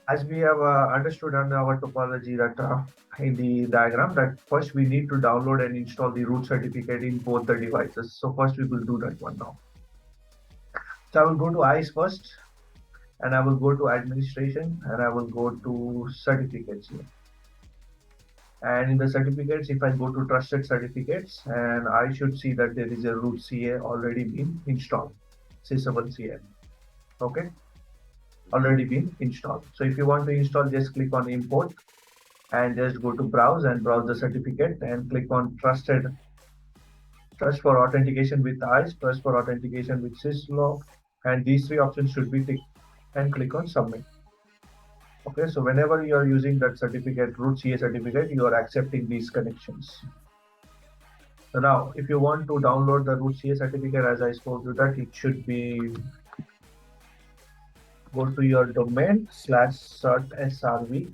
As we have understood under our topology that in the diagram that first we need to download and install the root certificate in both the devices. So first we will do that one now. So I will go to ISE first, and I will go to administration, and I will go to certificates here. And in the certificates, if I go to trusted certificates, and I should see that there is a root CA already been installed, sysable CA. Okay, already been installed. So if you want to install, just click on import and just go to browse and browse the certificate and click on trust for authentication with ISE, trust for authentication with syslog, and these three options should be ticked, and click on submit. Okay, so whenever you are using that certificate, root CA certificate, you are accepting these connections. So now, if you want to download the root CA certificate, as I spoke to that, it should be go to your domain /cert srv.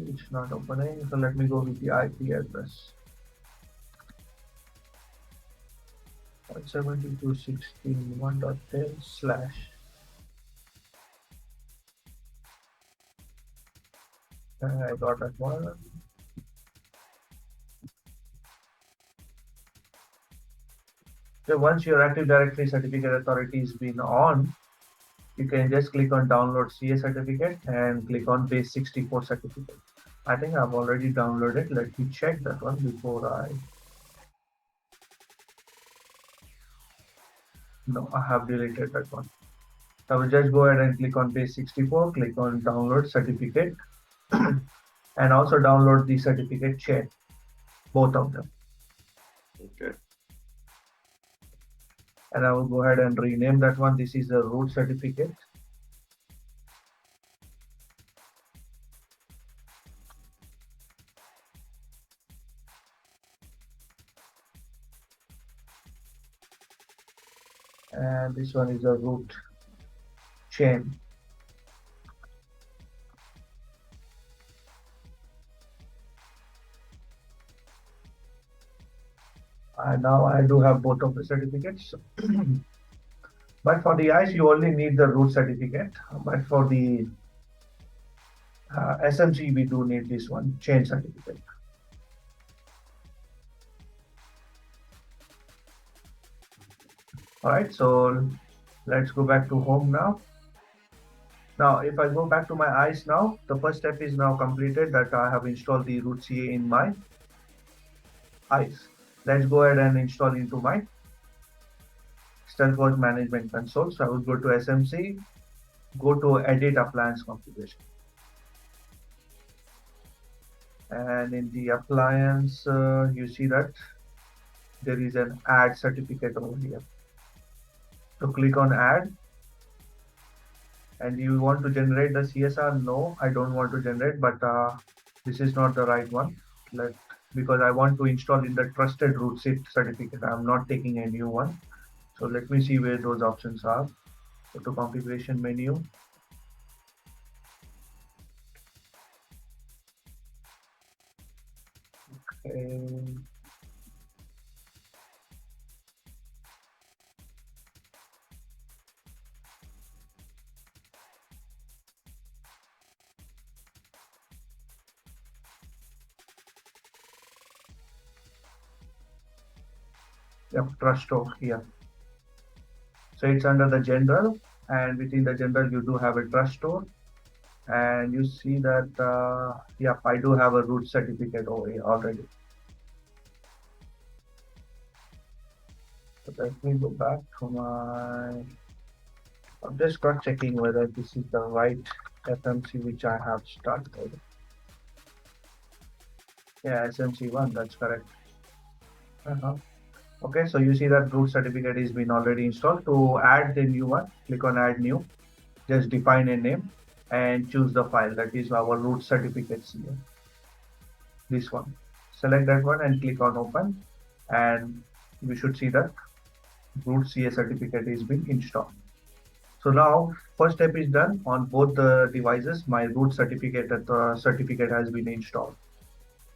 It's not opening, so let me go with the IP address. 172.16.1.10/ I got that one. So once your Active Directory certificate authority has been on, you can just click on download CA certificate and click on base 64 certificate. I think I've already downloaded. Let me check that one before no, I have deleted that one. I will just go ahead and click on base 64, click on download certificate and also download the certificate chain, both of them. Okay. And I will go ahead and rename that one. This is the root certificate. And this one is a root chain. And now I do have both of the certificates. But for the ICE, you only need the root certificate. But for the SMC, we do need this one, chain certificate. All right, so let's go back to home now. Now, if I go back to my ICE now, the first step is now completed that I have installed the root CA in my ICE. Let's go ahead and install into my Stealthwatch management console. So I will go to SMC, go to edit appliance configuration. And in the appliance, you see that there is an add certificate over here. So click on add. And you want to generate the CSR? No, I don't want to generate, but this is not the right one. Because I want to install in the trusted root certificate. I'm not taking a new one. So let me see where those options are. Go to configuration menu. Okay. Yep, trust store here. So it's under the general, and within the general you do have a trust store, and you see that yep, I do have a root certificate over here already. So let me go back to my. I'm just cross checking whether this is the right FMC which I have started. Yeah, SMC1, that's correct. Okay, so you see that root certificate has been already installed. To add the new one, click on add new, just define a name and choose the file that is our root certificates here. This one. Select that one and click on open, and we should see that root CA certificate is being installed. So now first step is done on both the devices. My root certificate has been installed.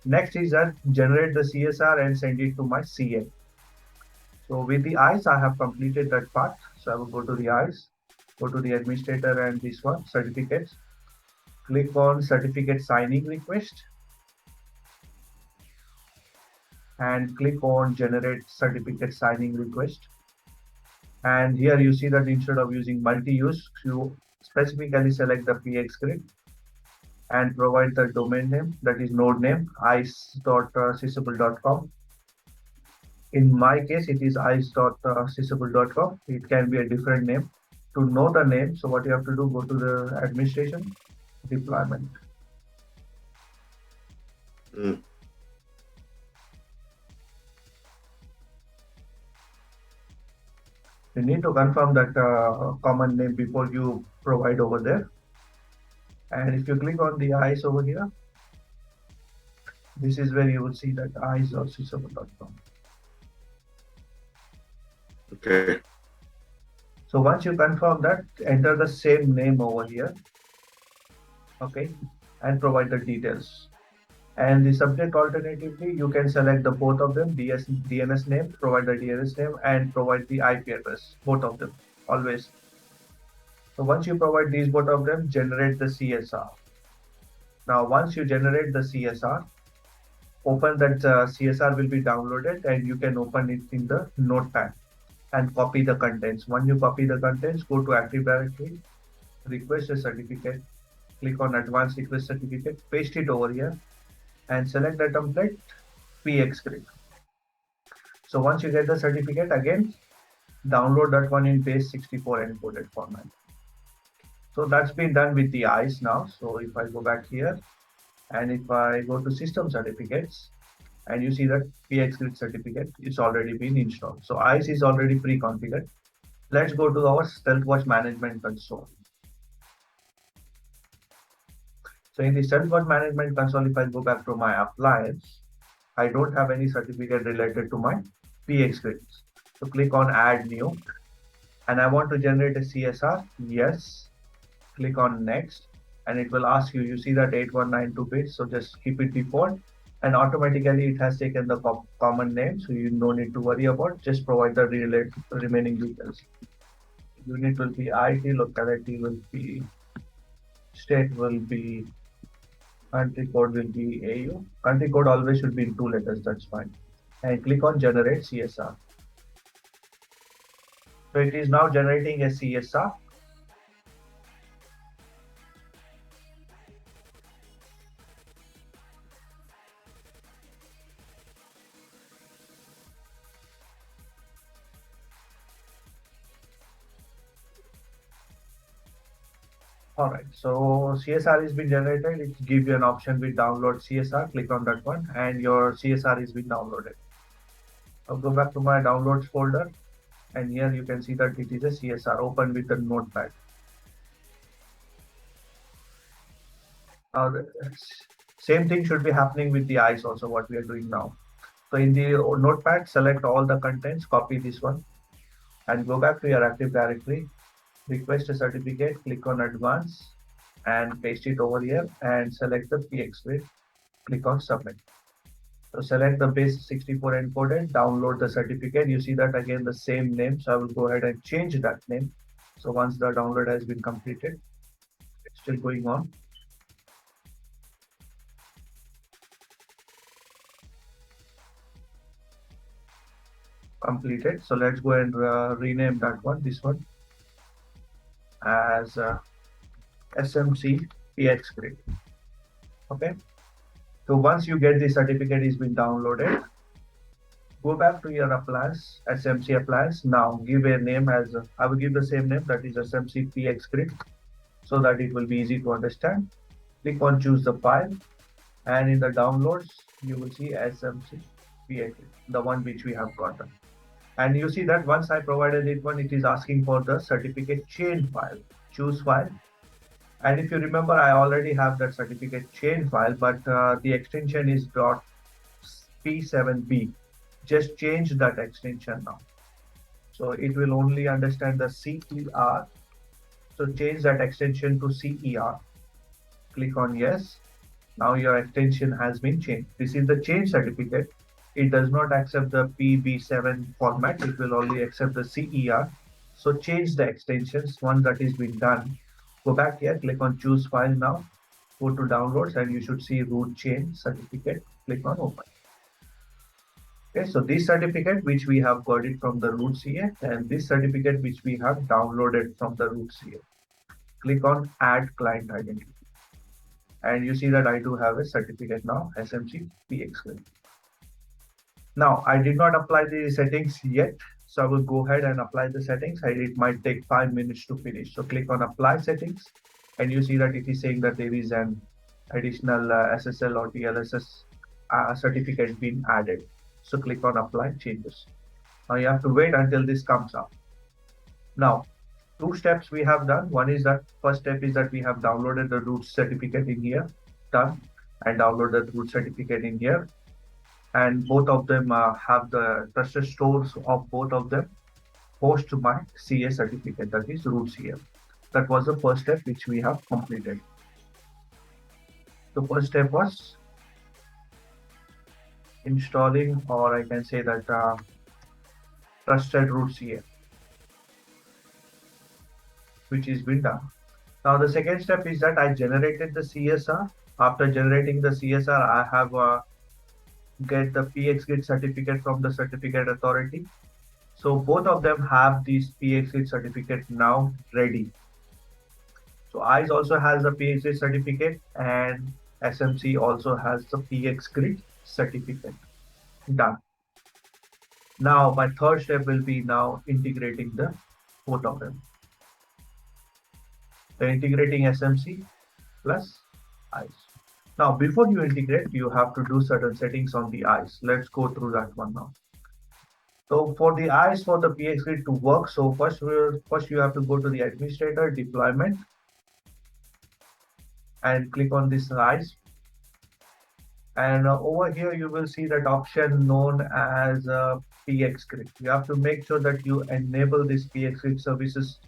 Next is that generate the CSR and send it to my CA. So with the ISE, I have completed that part. So I will go to the ISE, go to the administrator and this one, certificates. Click on certificate signing request and click on generate certificate signing request. And here you see that instead of using multi-use, you specifically select the PxGrid and provide the domain name, that is node name, ice.sysable.com. In my case, it is ice.sysable.com. It can be a different name. To know the name, so what you have to do, go to the administration, deployment. Mm. You need to confirm that common name before you provide over there. And if you click on the ICE over here, this is where you will see that ice.sysable.com. Okay. So once you confirm that, enter the same name over here, okay, and provide the details. And the subject alternatively, you can select the both of them, DNS name, provide the DNS name and provide the IP address, both of them, always. So once you provide these both of them, generate the CSR. Now, once you generate the CSR, open that CSR will be downloaded and you can open it in the notepad and copy the contents. When you copy the contents, go to Active Directory, request a certificate, click on Advanced Request Certificate, paste it over here and select the template PxGrid. So once you get the certificate, again, download that one in base64 encoded format. So that's been done with the ICE now. So if I go back here and if I go to system certificates, and you see that PxGrid certificate is already been installed. So ICE is already pre-configured. Let's go to our Stealthwatch management console. So in the Stealthwatch management console, if I go back to my appliance, I don't have any certificate related to my PxGrid. So click on add new and I want to generate a CSR. Yes. Click on next and it will ask you, you see that 8192 bits. So just keep it default and automatically it has taken the common name. So you don't need to worry about, just provide the remaining details. Unit will be IT, locality will be, state will be, country code will be AU. Country code always should be in 2 letters, that's fine. And click on generate CSR. So it is now generating a CSR. All right, so CSR has been generated. It gives you an option with download CSR. Click on that one and your CSR is been downloaded. I'll go back to my downloads folder and here you can see that it is a CSR open with the notepad. Now, the same thing should be happening with the ICE also, what we are doing now. So in the notepad, select all the contents, copy this one and go back to your Active Directory, request a certificate, click on advance and paste it over here and select the PxGrid, click on submit. So select the base64 encoded, download the certificate. You see that again the same name. So I will go ahead and change that name. So once the download has been completed, it's still going on. Completed. So let's go and rename that one, this one, as SMC PxGrid. Okay. So once you get the certificate is been downloaded, go back to your appliance, SMC appliance. Now give a name as, I will give the same name, that is SMC PxGrid, so that it will be easy to understand. Click on choose the file and in the downloads, you will see SMC PxGrid, the one which we have gotten. And you see that once I provided it one, it is asking for the certificate chain file, choose file. And if you remember, I already have that certificate chain file, but the extension is .p7b. Just change that extension now. So it will only understand the CPR So change that extension to CER. Click on yes. Now your extension has been changed. This is the change certificate. It does not accept the PB7 format. It will only accept the CER. So change the extensions. Once that is been done, go back here, click on choose file now, go to downloads, and you should see root change certificate. Click on open. Okay, so this certificate which we have got it from the root CA, and this certificate which we have downloaded from the root CA. Click on add client identity. And you see that I do have a certificate now, SMC PxGrid. Now, I did not apply the settings yet, so I will go ahead and apply the settings. It might take 5 minutes to finish. So click on apply settings, and you see that it is saying that there is an additional SSL or TLSS certificate being added. So click on apply changes. Now you have to wait until this comes up. Now, two steps we have done. One is that first step is that we have downloaded the root certificate in here, done, and downloaded the root certificate in here. And both of them have the trusted stores of both of them host to my CA certificate, that is root CA. That was the first step which we have completed. The first step was installing, or I can say that trusted root CA, which is been done. Now the second step is that I generated the CSR. After generating the CSR, I have get the PxGrid certificate from the certificate authority. So both of them have this PxGrid certificate now ready. So ISE also has the PxGrid certificate, and SMC also has the PxGrid certificate. Done. Now my third step will be now integrating the both of them. So integrating SMC plus ISE. Now, before you integrate, you have to do certain settings on the ISE. Let's go through that one now. So for the ISE for the PxGrid to work, so first you have to go to the administrator deployment and click on this ISE. And over here, you will see that option known as PxGrid. You have to make sure that you enable this PxGrid services.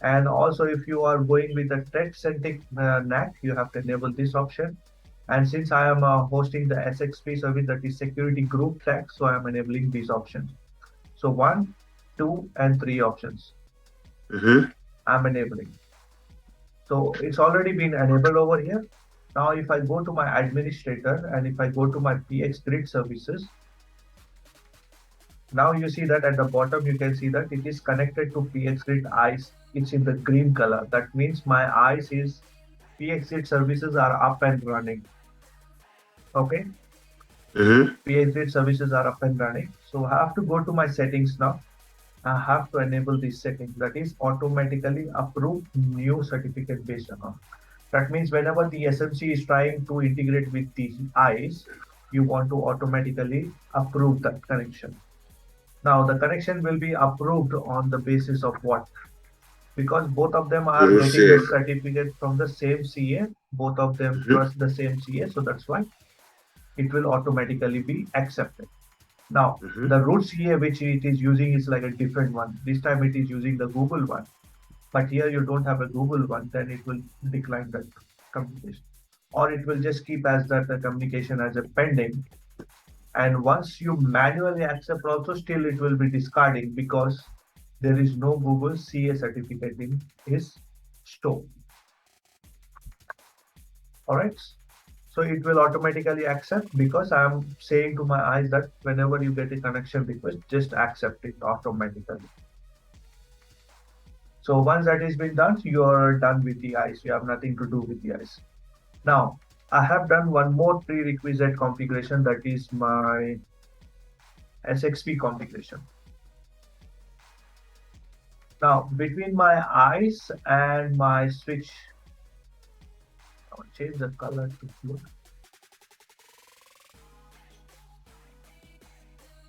And also, if you are going with a threat-centric NAT, you have to enable this option. And since I am hosting the SXP service, that is security group tag, so I am enabling these options. So 1, 2, and 3 options. I'm enabling. So it's already been enabled over here. Now, if I go to my administrator and if I go to my PxGrid services, now you see that at the bottom, you can see that it is connected to PxGrid ISE. It's in the green color. That means my ISE is PxGrid services are up and running. Okay. PxGrid services are up and running. So I have to go to my settings now. I have to enable this setting, that is automatically approve new certificate based account. That means whenever the SMC is trying to integrate with the ISE, you want to automatically approve that connection. Now the connection will be approved on the basis of what? Because both of them are getting the certificate from the same CA, both of them trust the same CA, so that's why it will automatically be accepted. Now, the root CA which it is using is like a different one. This time it is using the Google one. But here you don't have a Google one, then it will decline that communication. Or it will just keep as that the communication as a pending. And once you manually accept also, still it will be discarding because there is no Google CA certificate in his store. All right. So it will automatically accept because I'm saying to my ISE that whenever you get a connection request, just accept it automatically. So once that has been done, you are done with the ISE. You have nothing to do with the ISE. Now, I have done one more prerequisite configuration, that is my SXP configuration. Now, between my ISE and my switch, I'll change the color to blue.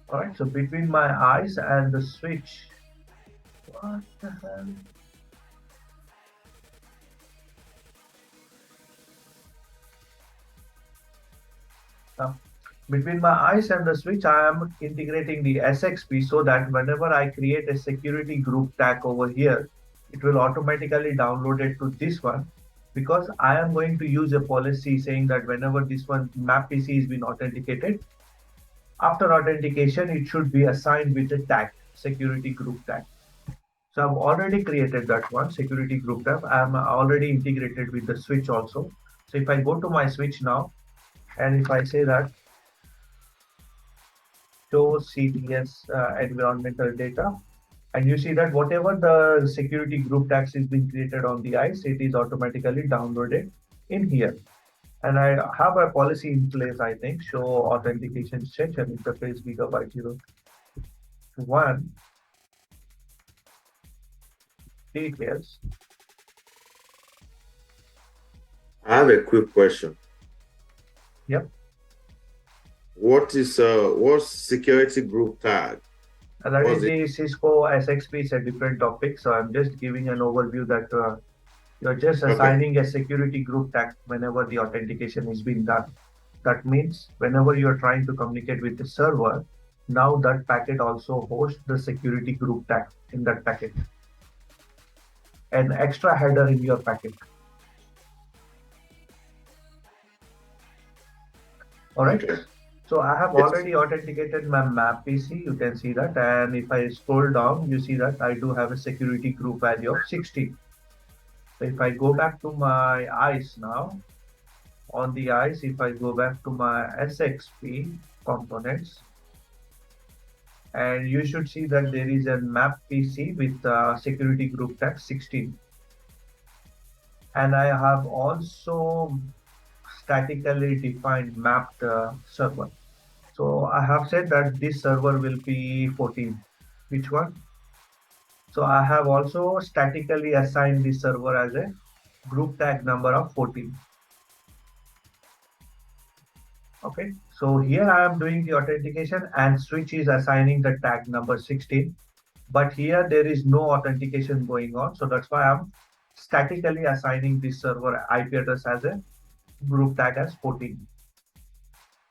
All right, so between my ISE and the switch, what the hell? Now, between my ISE and the switch, I am integrating the SXP so that whenever I create a security group tag over here, it will automatically download it to this one, because I am going to use a policy saying that whenever this one map PC has been authenticated, after authentication, it should be assigned with a tag, security group tag. So I've already created that one, security group tab. I'm already integrated with the switch also. So if I go to my switch now, and if I say that show CTS environmental data, and you see that whatever the security group tags is being created on the ICE, it is automatically downloaded in here. And I have a policy in place, I think, show authentication session interface gigabyte 01 details. I have a quick question. Yep. What's security group tag? And that is the Cisco SXP. It's a different topic. So I'm just giving an overview that you're just assigning a security group tag whenever the authentication is being done. That means whenever you're trying to communicate with the server, now that packet also hosts the security group tag in that packet. An extra header in your packet. All right. Okay. So I have already authenticated my map PC. You can see that. And if I scroll down, you see that I do have a security group value of 60. So if I go back to my ICE now, on the ICE, if I go back to my SXP components, and you should see that there is a map PC with security group tag 16. And I have also statically defined mapped server. So I have said that this server will be 14. Which one? So I have also statically assigned this server as a group tag number of 14. Okay, so here I am doing the authentication and switch is assigning the tag number 16. But here there is no authentication going on. So that's why I'm statically assigning this server IP address as a group tag as 14.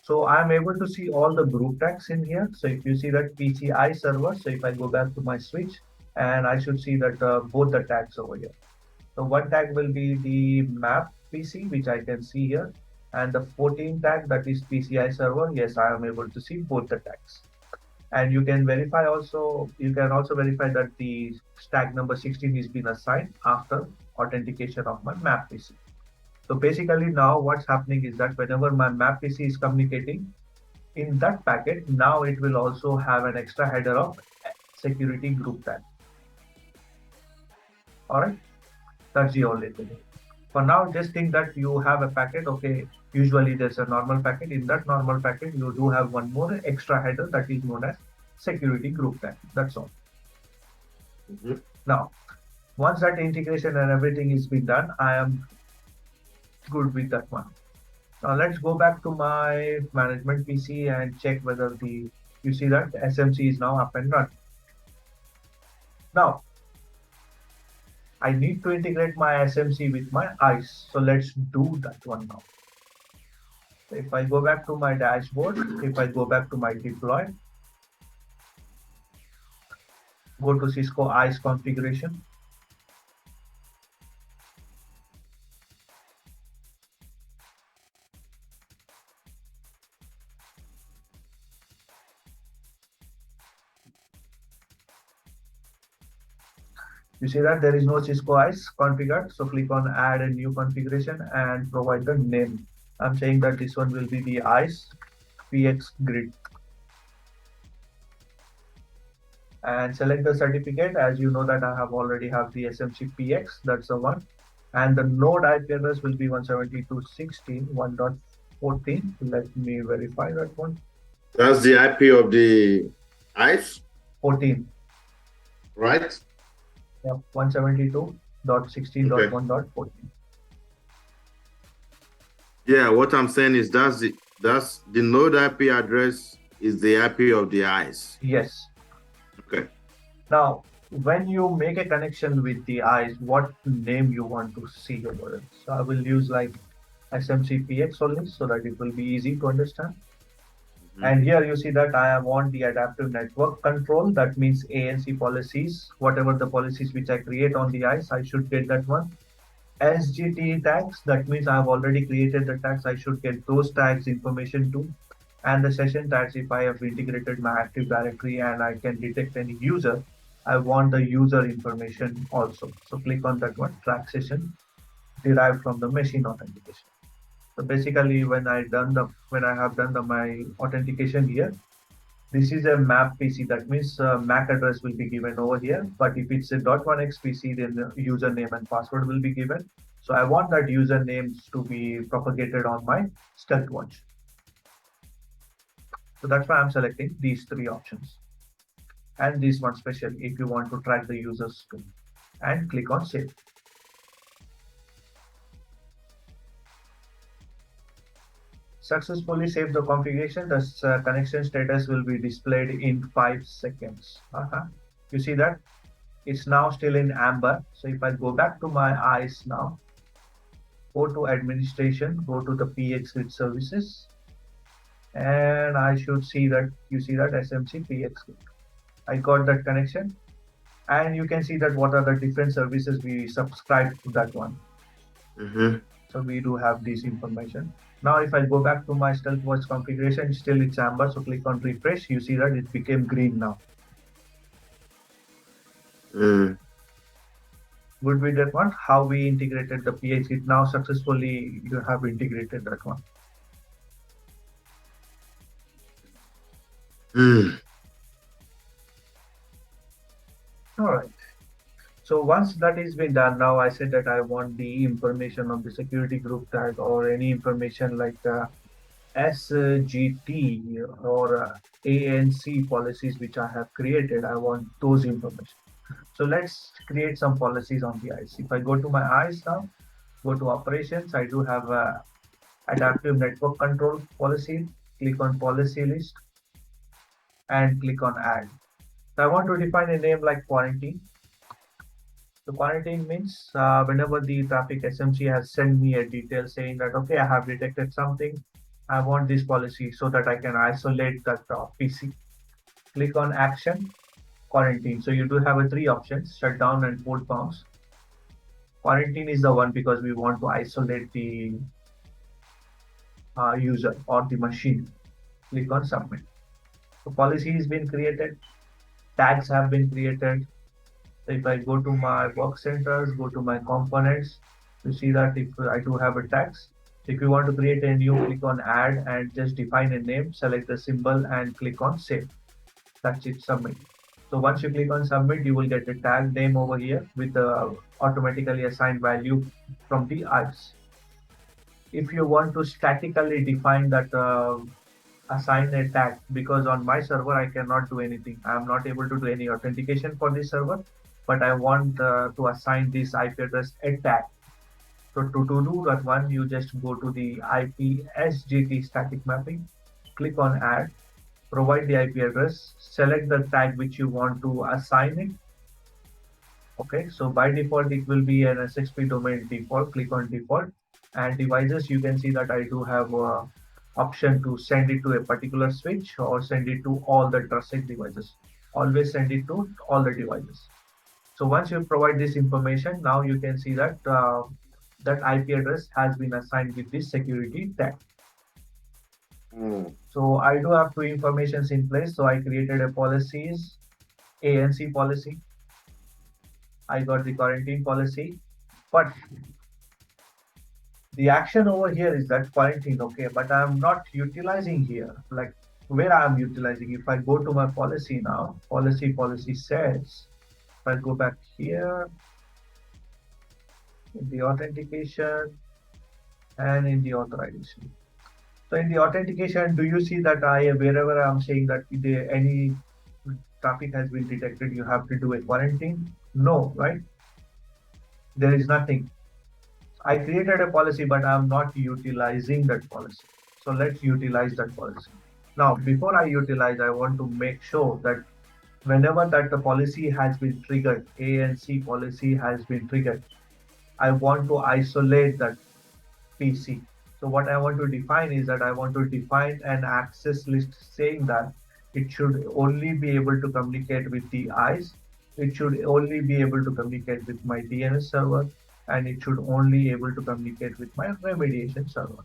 So I'm able to see all the group tags in here. So if you see that PCI server, so if I go back to my switch, and I should see that both the tags over here. So one tag will be the map PC, which I can see here, and the 14 tag, that is PCI server. Yes, I am able to see both the tags. And you can verify also, you can also verify that the tag number 16 is been assigned after authentication of my map PC. So basically now what's happening is that whenever my map PC is communicating in that packet, now it will also have an extra header of security group tag. All right, that's the only thing. For now, just think that you have a packet. Okay, usually there's a normal packet. In that normal packet, you do have one more extra header that is known as security group tag. That's all. Now, once that integration and everything is been done, I am good with that one. Now let's go back to my management PC and check whether you see that SMC is now up and running. Now, I need to integrate my SMC with my ICE. So let's do that one now. If I go back to my dashboard, if I go back to my deploy, go to Cisco ICE configuration. You see that there is no Cisco ICE configured. So click on add a new configuration and provide the name. I'm saying that this one will be the ICE PxGrid. And select the certificate. As you know that I have already have the SMC PX, that's the one. And the node IP address will be 172.16.1.14. Let me verify that one. That's the IP of the ICE? 14. Right? Yep, 172.16.1.14. Yeah, what I'm saying is that's the node IP address is the IP of the ICE. Yes. Okay. Now, when you make a connection with the ICE, what name you want to see over it? So I will use like SMC PX only so that it will be easy to understand. And here you see that I want the adaptive network control. That means ANC policies, whatever the policies which I create on the ICE, I should get that one. SGT tags, that means I have already created the tags. I should get those tags information too. And the session tags, if I have integrated my Active Directory and I can detect any user, I want the user information also. So click on that one, track session derived from the machine authentication. So basically, when I have done my authentication here, this is a map PC. That means MAC address will be given over here. But if it's a .1x PC, then the username and password will be given. So I want that usernames to be propagated on my Stealthwatch. So that's why I'm selecting these three options. And this one special if you want to track the users too. And click on save. Successfully save the configuration. The connection status will be displayed in 5 seconds. You see that? It's now still in amber. So if I go back to my ICE now, go to administration, go to the PxGrid services, and I should see that, you see that SMC PxGrid. I got that connection, and you can see that what are the different services we subscribe to that one. So we do have this information. Now if I go back to my Stealthwatch configuration, still it's amber. So click on refresh. You see that it became green now. Good with that one. How we integrated the PxGrid. Now successfully you have integrated that one. All right. So once that is been done, now I said that I want the information of the security group tag or any information like SGT or ANC policies which I have created. I want those information. So let's create some policies on the ICE. If I go to my ICE now, go to operations, I do have a adaptive network control policy. Click on policy list and click on add. So I want to define a name like quarantine. So quarantine means whenever the traffic SMC has sent me a detail saying that, okay, I have detected something, I want this policy so that I can isolate that PC. Click on action, quarantine. So you do have a three options, shutdown and port bounce. Quarantine is the one because we want to isolate the user or the machine. Click on submit. So policy has been created, tags have been created. So if I go to my work centers, go to my components, you see that if I do have a tags. So if you want to create a new, click on add and just define a name, select the symbol and click on save. That's it, submit. So once you click on submit, you will get a tag name over here with the automatically assigned value from the ICE. If you want to statically define that assign a tag, because on my server I cannot do anything. I am not able to do any authentication for this server, but I want to assign this IP address a tag. So to do that one, you just go to the IP SGT static mapping, click on add, provide the IP address, select the tag which you want to assign it. Okay, so by default, it will be an SXP domain default. Click on default and devices. You can see that I do have a option to send it to a particular switch or send it to all the trusted devices. Always send it to all the devices. So once you provide this information, now you can see that that IP address has been assigned with this security tag. So I do have two informations in place. So I created a policies, ANC policy. I got the quarantine policy, but the action over here is that quarantine, okay, but I'm not utilizing here, like where I'm utilizing. If I go to my policy now, policy says, if I go back here, in the authentication and in the authorization. So in the authentication, do you see that wherever I'm saying that any traffic has been detected, you have to do a quarantine? No, right? There is nothing. I created a policy, but I'm not utilizing that policy. So let's utilize that policy. Now, before I utilize, I want to make sure that whenever that the policy has been triggered, ANC policy has been triggered, I want to isolate that PC. So what I want to define is that I want to define an access list saying that it should only be able to communicate with the ISE, it should only be able to communicate with my DNS server, and it should only able to communicate with my remediation server.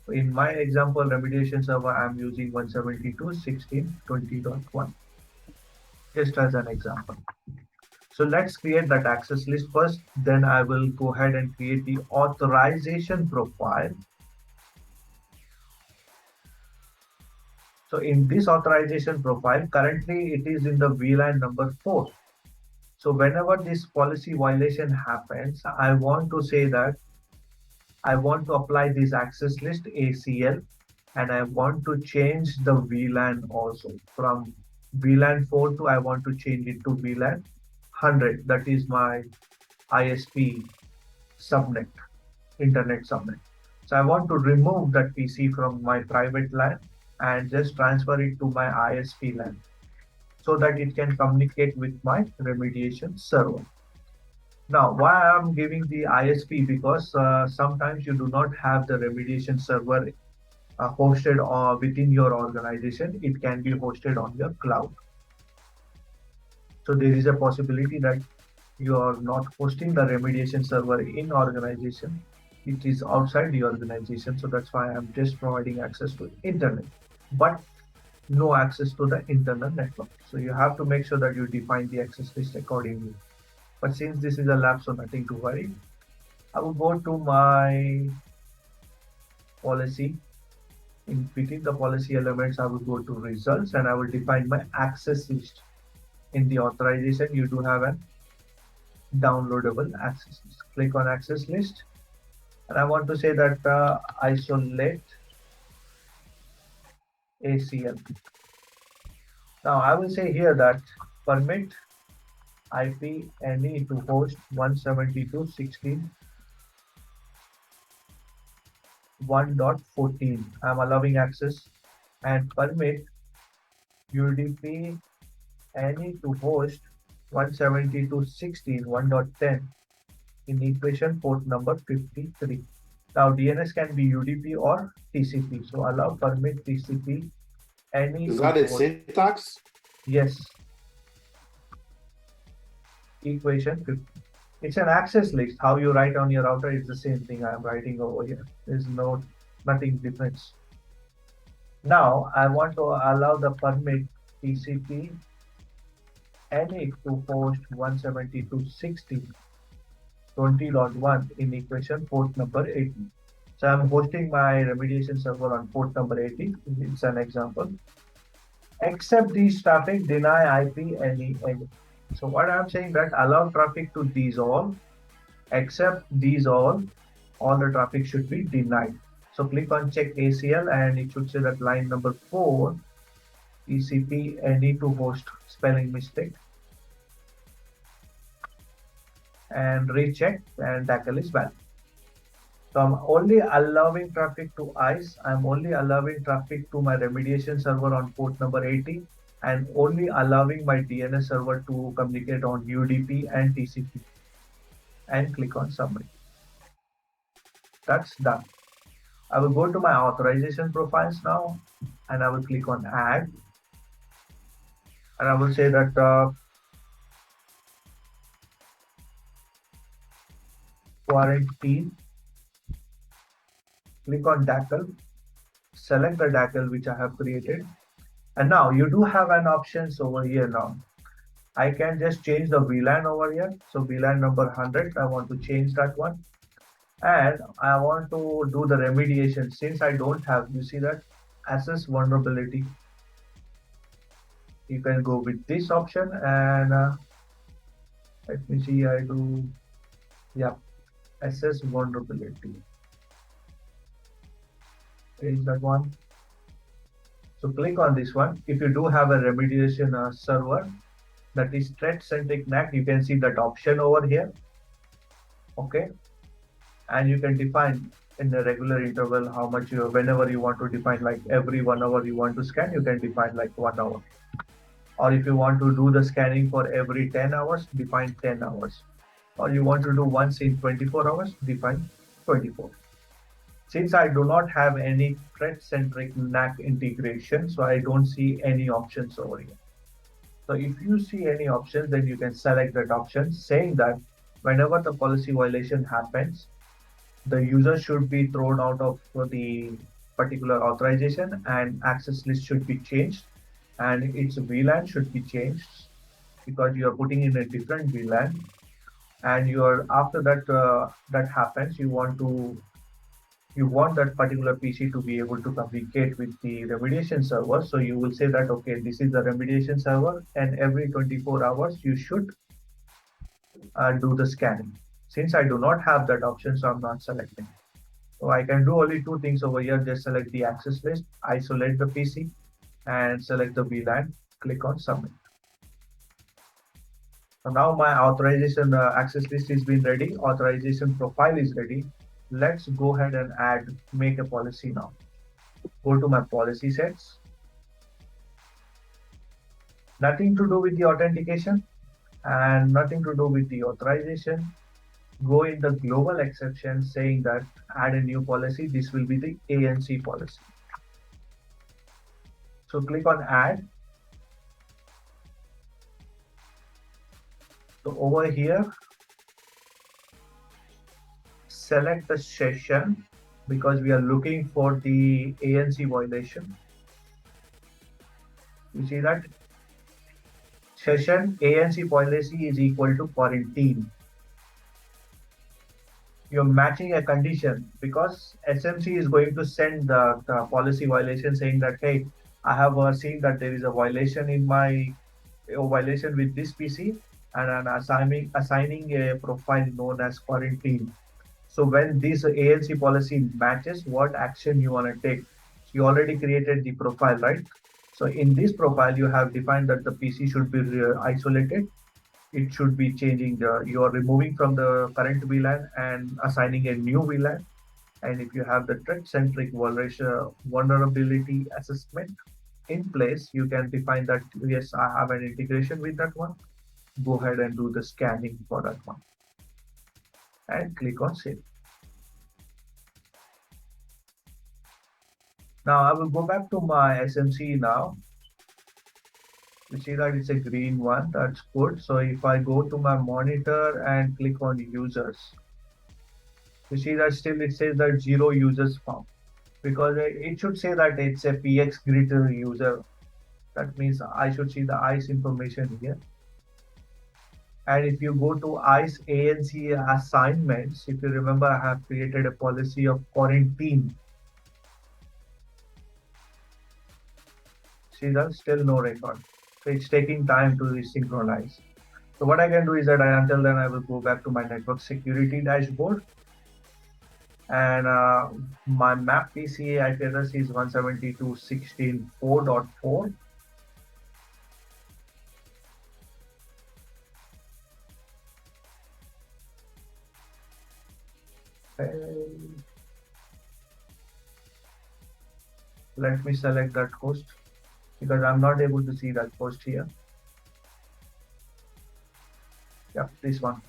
In my example remediation server, I'm using 172.16.20.1 just as an example. So let's create that access list first. Then I will go ahead and create the authorization profile. So in this authorization profile, currently it is in the VLAN number 4. So whenever this policy violation happens, I want to say that I want to apply this access list ACL, and I want to change the VLAN also from VLAN 4 to I want to change it to VLAN 100. That is my ISP subnet, internet subnet. So I want to remove that PC from my private LAN and just transfer it to my ISP LAN so that it can communicate with my remediation server. Now, why I'm giving the ISP? Because sometimes you do not have the remediation server hosted within your organization. It can be hosted on your cloud. So there is a possibility that you are not hosting the remediation server in organization. It is outside the organization. So that's why I'm just providing access to internet, but no access to the internal network. So you have to make sure that you define the access list accordingly. But since this is a lab, so nothing to worry. I will go to my policy. In between the policy elements, I will go to results and I will define my access list. In the authorization, you do have an downloadable access list. Click on access list, and I want to say that isolate ACL. Now I will say here that permit IP any to host 172.16.1.14. I'm allowing access, and permit UDP any to host 172.16.1.10 in equation port number 53. Now DNS can be UDP or TCP. So allow permit TCP any Is to that a host. syntax? Yes. Equation 50. It's an access list. How you write on your router is the same thing I'm writing over here. There's nothing difference. Now I want to allow the permit TCP any to host 172.16.20.1 in equation port number 80. So I'm hosting my remediation server on port number 80. It's an example. Accept these traffic, deny IP any. So what I'm saying that allow traffic to these all, except these all the traffic should be denied. So click on check ACL and it should say that line number 4, TCP any to host, spelling mistake, and recheck and tackle is valid. So I'm only allowing traffic to ISE. I'm only allowing traffic to my remediation server on port number 80 and only allowing my DNS server to communicate on UDP and TCP, and click on submit. That's done. I will go to my authorization profiles now and I will click on add, and I will say that quarantine. Click on DACL, select the DACL which I have created, and now you do have an options over here. Now I can just change the VLAN over here. So VLAN number 100, I want to change that one, and I want to do the remediation. Since I don't have, you see that assess vulnerability, you can go with this option, and let me see, I do, yeah, assess vulnerability. Is that one? So click on this one. If you do have a remediation server that is threat-centric NAC, you can see that option over here. Okay, and you can define in the regular interval how much you, whenever you want to define, like every 1 hour you want to scan, you can define like 1 hour. Or if you want to do the scanning for every 10 hours, define 10 hours. Or you want to do once in 24 hours, define 24. Since I do not have any thread-centric NAC integration, so I don't see any options over here. So if you see any options, then you can select that option, saying that whenever the policy violation happens, the user should be thrown out of the particular authorization and access list should be changed and its VLAN should be changed because you are putting in a different VLAN and you are after that that happens, you want that particular PC to be able to communicate with the remediation server. So you will say that, okay, this is the remediation server and every 24 hours you should do the scanning. Since I do not have that option, so I'm not selecting. So I can do only two things over here. Just select the access list, isolate the PC and select the VLAN, click on submit. So now my authorization access list is been ready. Authorization profile is ready. Let's go ahead and make a policy now. Go to my policy sets. Nothing to do with the authentication and nothing to do with the authorization. Go in the global exception saying that add a new policy. This will be the ANC policy. So click on add. So over here, select the session because we are looking for the ANC violation. You see that session ANC policy is equal to quarantine. You're matching a condition because SMC is going to send the policy violation saying that, hey, I have seen that there is a violation in my violation with this PC and I'm assigning a profile known as quarantine. So when this ANC policy matches what action you want to take, you already created the profile, right? So in this profile, you have defined that the PC should be isolated. It should be changing you are removing from the current VLAN and assigning a new VLAN. And if you have the threat-centric vulnerability assessment in place, you can define that, yes, I have an integration with that one. Go ahead and do the scanning for that one. And click on save. Now I will go back to my SMC now. You see that it's a green one, that's good. So if I go to my monitor and click on users, you see that still it says that 0 users found because it should say that it's a PxGrid user. That means I should see the ISE information here. And if you go to ISE ANC assignments, if you remember, I have created a policy of quarantine. See that still no record. So it's taking time to synchronize. So what I can do is that until then I will go back to my network security dashboard. And my map PCA IP address is 172.16.4.4. Let me select that host because I'm not able to see that host here. Yeah, this one,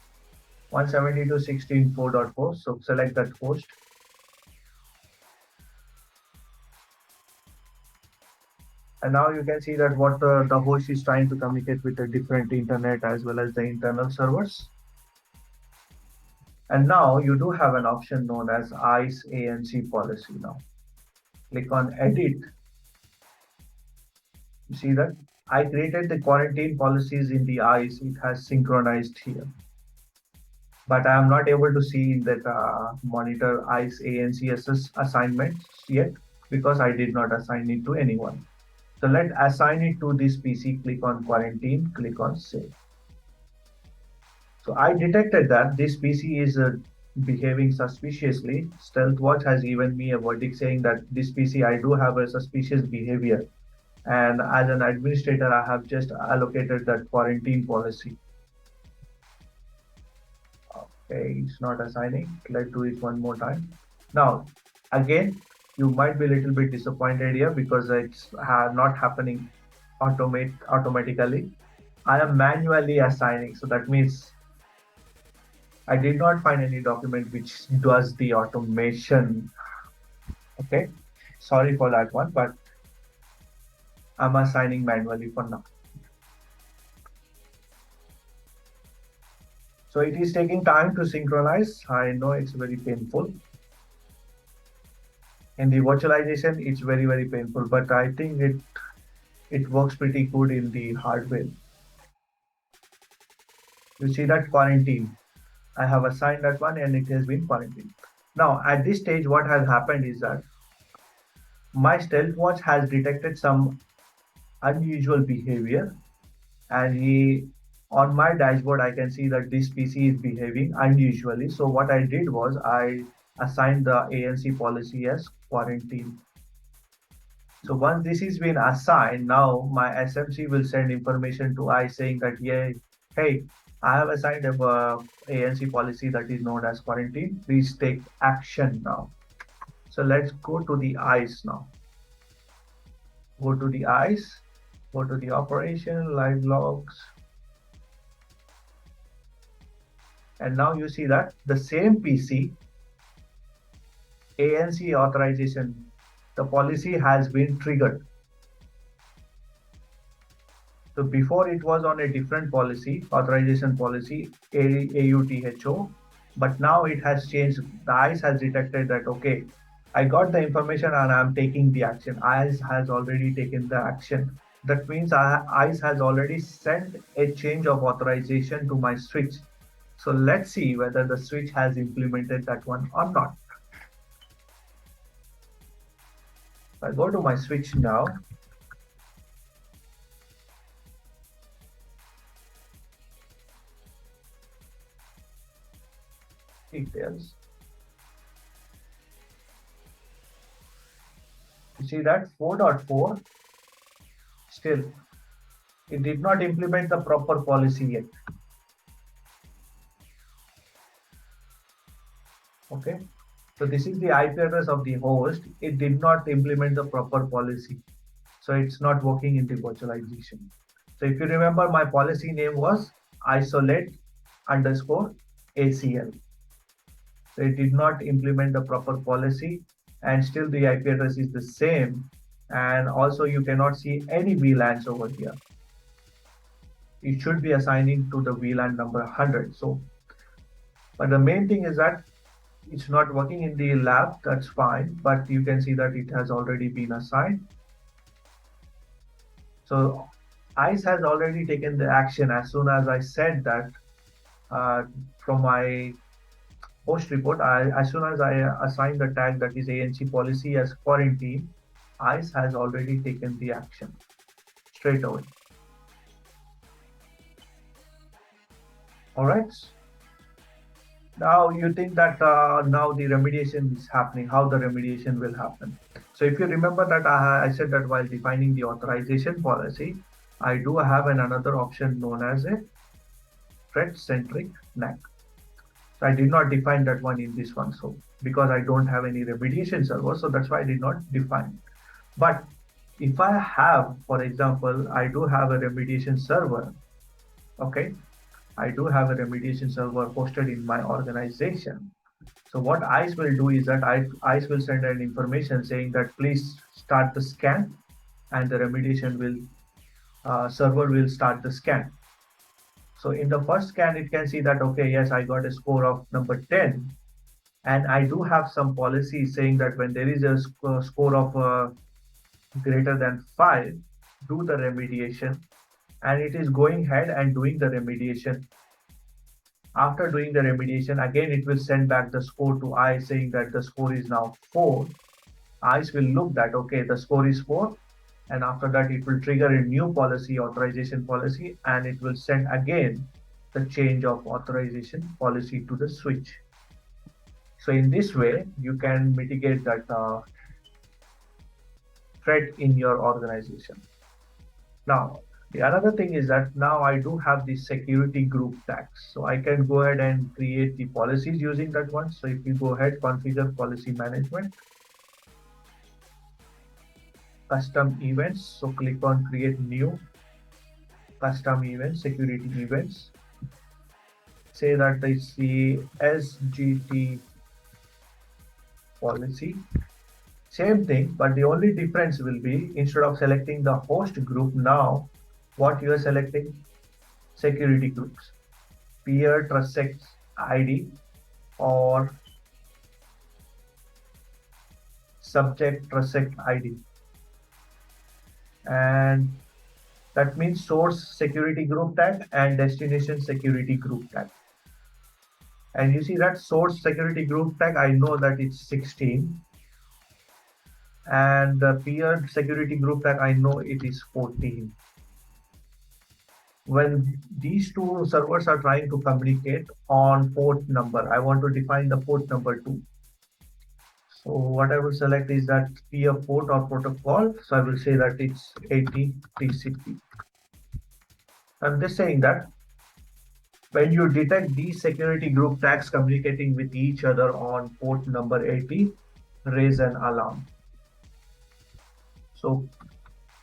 172.16.4.4. So select that host. And now you can see that what the host is trying to communicate with the different internet as well as the internal servers. And now you do have an option known as ISE ANC policy now. Click on edit. You see that I created the quarantine policies in the ISE. It has synchronized here. But I am not able to see in that monitor ISE ANCSS assignments yet because I did not assign it to anyone. So let's assign it to this PC, click on quarantine, click on save. So I detected that this PC is behaving suspiciously. Stealthwatch has given me a verdict saying that this PC, I do have a suspicious behavior. And as an administrator, I have just allocated that quarantine policy. Okay, it's not assigning. Let's do it one more time. Now, again, you might be a little bit disappointed here because it's not happening automatically. I am manually assigning. So that means I did not find any document which does the automation Okay, sorry for that one, but I'm assigning manually for now. So it is taking time to synchronize. I know it's very painful. In the virtualization, it's very, very painful, but I think it works pretty good in the hardware. You see that quarantine. I have assigned that one and it has been quarantined. Now, at this stage, what has happened is that my stealth watch has detected some unusual behavior, and on my dashboard, I can see that this PC is behaving unusually. So what I did was I assigned the ANC policy as quarantine. So once this is been assigned, now my SMC will send information to I saying that, yeah, hey, I have assigned a ANC policy that is known as quarantine. Please take action now. So let's go to the ISE now. Go to the ISE, go to the operation, live logs. And now you see that the same PC, ANC authorization, the policy has been triggered. So before it was on a different policy, authorization policy, AUTHO, but now it has changed. The ICE has detected that, okay, I got the information and I'm taking the action. ICE has already taken the action. That means ICE has already sent a change of authorization to my switch. So let's see whether the switch has implemented that one or not. I go to my switch now. Details. You see that 4.4 still it did not implement the proper policy yet. Okay, so this is the IP address of the host. It did not implement the proper policy, so it's not working in the virtualization. So if you remember, my policy name was isolate underscore ACL. So it did not implement the proper policy, and still the IP address is the same. And also you cannot see any VLANs over here. It should be assigning to the VLAN number 100. So, but the main thing is that it's not working in the lab. That's fine, but you can see that it has already been assigned. So ICE has already taken the action as soon as I said that from my host report. As soon as I assign the tag that is ANC policy as quarantine, ICE has already taken the action straight away. All right. Now you think that now the remediation is happening, how the remediation will happen. So if you remember that I said that while defining the authorization policy, I do have another option known as a threat-centric NAC. So I did not define that one in this one. So because I don't have any remediation server, so that's why I did not define. But if I have, for example, I do have a remediation server, okay, I do have a remediation server hosted in my organization. So what ICE will do is that ICE will send an information saying that please start the scan, and the remediation server will start the scan. So in the first scan, it can see that, okay, yes, I got a score of number 10. And I do have some policy saying that when there is a score of greater than 5, do the remediation. And it is going ahead and doing the remediation. After doing the remediation, again, it will send back the score to ICE saying that the score is now 4. ICE will look that, okay, the score is 4. And after that, it will trigger a new policy, authorization policy, and it will send again the change of authorization policy to the switch. So in this way, you can mitigate that threat in your organization. Now, the another thing is that now I do have the security group tags. So I can go ahead and create the policies using that one. So if you go ahead, configure policy management, custom events. So click on create new custom events, security events. Say that it's the SGT policy. Same thing, but the only difference will be instead of selecting the host group now, what you are selecting? Security groups, peer trust sect ID or subject trust sect ID. And that means source security group tag and destination security group tag. And you see that source security group tag, I know that it's 16. And the peer security group tag, I know it is 14. When these two servers are trying to communicate on port number, I want to define the port number too. So what I will select is that peer port or protocol. So I will say that it's 80 TCP. I'm just saying that when you detect these security group tags communicating with each other on port number 80, raise an alarm. So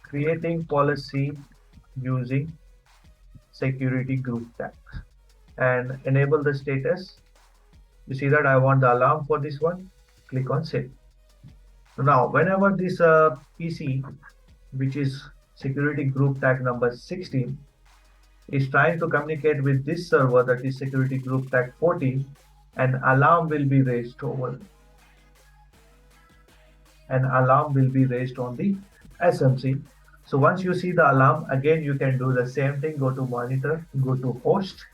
creating policy using security group tags and enable the status. You see that I want the alarm for this one. Click on save. So now whenever this PC, which is security group tag number 16, is trying to communicate with this server that is security group tag 14, an alarm will be raised over. An alarm will be raised on the SMC. So once you see the alarm, again you can do the same thing. Go to monitor, go to host,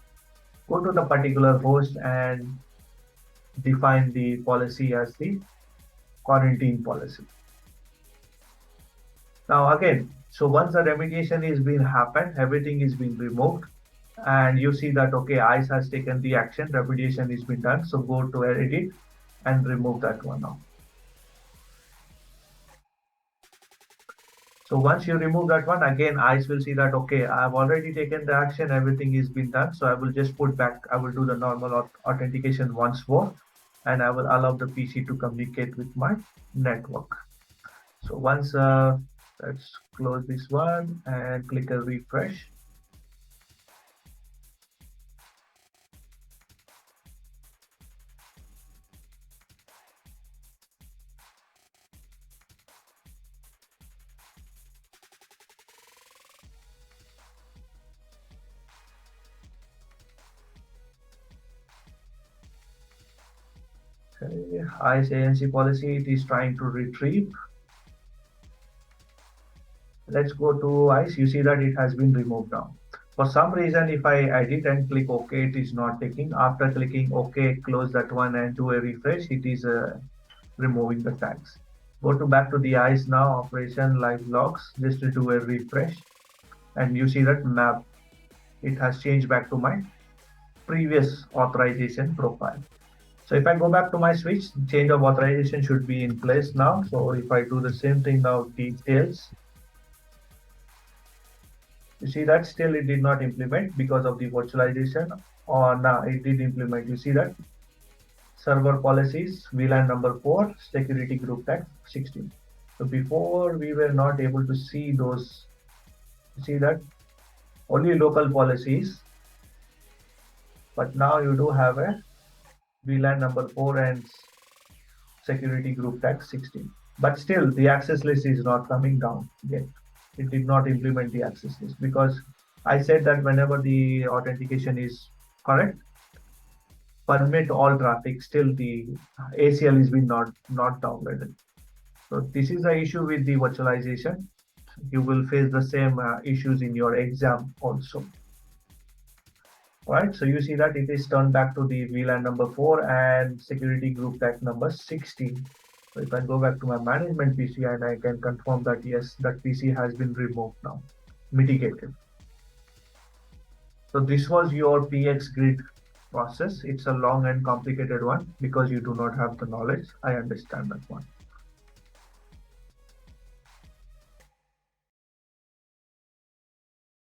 go to the particular host and define the policy as the quarantine policy. Now again, so once the remediation is being happened, everything is being removed, and you see that okay, ISE has taken the action, remediation is been done. So go to edit and remove that one now. So once you remove that one, again ISE will see that okay, I have already taken the action, everything is been done. So I will just put back, I will do the normal authentication once more, and I will allow the PC to communicate with my network. So once let's close this one and click a refresh. Okay, ISE ANC policy, it is trying to retrieve. Let's go to ISE. You see that it has been removed now. For some reason, if I edit and click OK, it is not taking. After clicking OK, close that one and do a refresh, it is removing the tags. Go to back to the ISE now, operation live logs, just to do a refresh. And you see that map, it has changed back to my previous authorization profile. So if I go back to my switch, change of authorization should be in place now. So if I do the same thing now, details, you see that still it did not implement because of the virtualization, or now it did implement. You see that server policies, VLAN number 4, security group tag 16. So before we were not able to see those, you see that only local policies, but now you do have a VLAN number 4 and security group tag 16. But still the access list is not coming down yet. It did not implement the access list because I said that whenever the authentication is correct, permit all traffic, still the ACL is being not downloaded. So this is the issue with the virtualization. You will face the same issues in your exam also. All right, so you see that it is turned back to the VLAN number 4 and security group tag number 16. So if I go back to my management PC and I can confirm that yes, that PC has been removed now, mitigated. So this was your PxGrid process. It's a long and complicated one because you do not have the knowledge. I understand that one.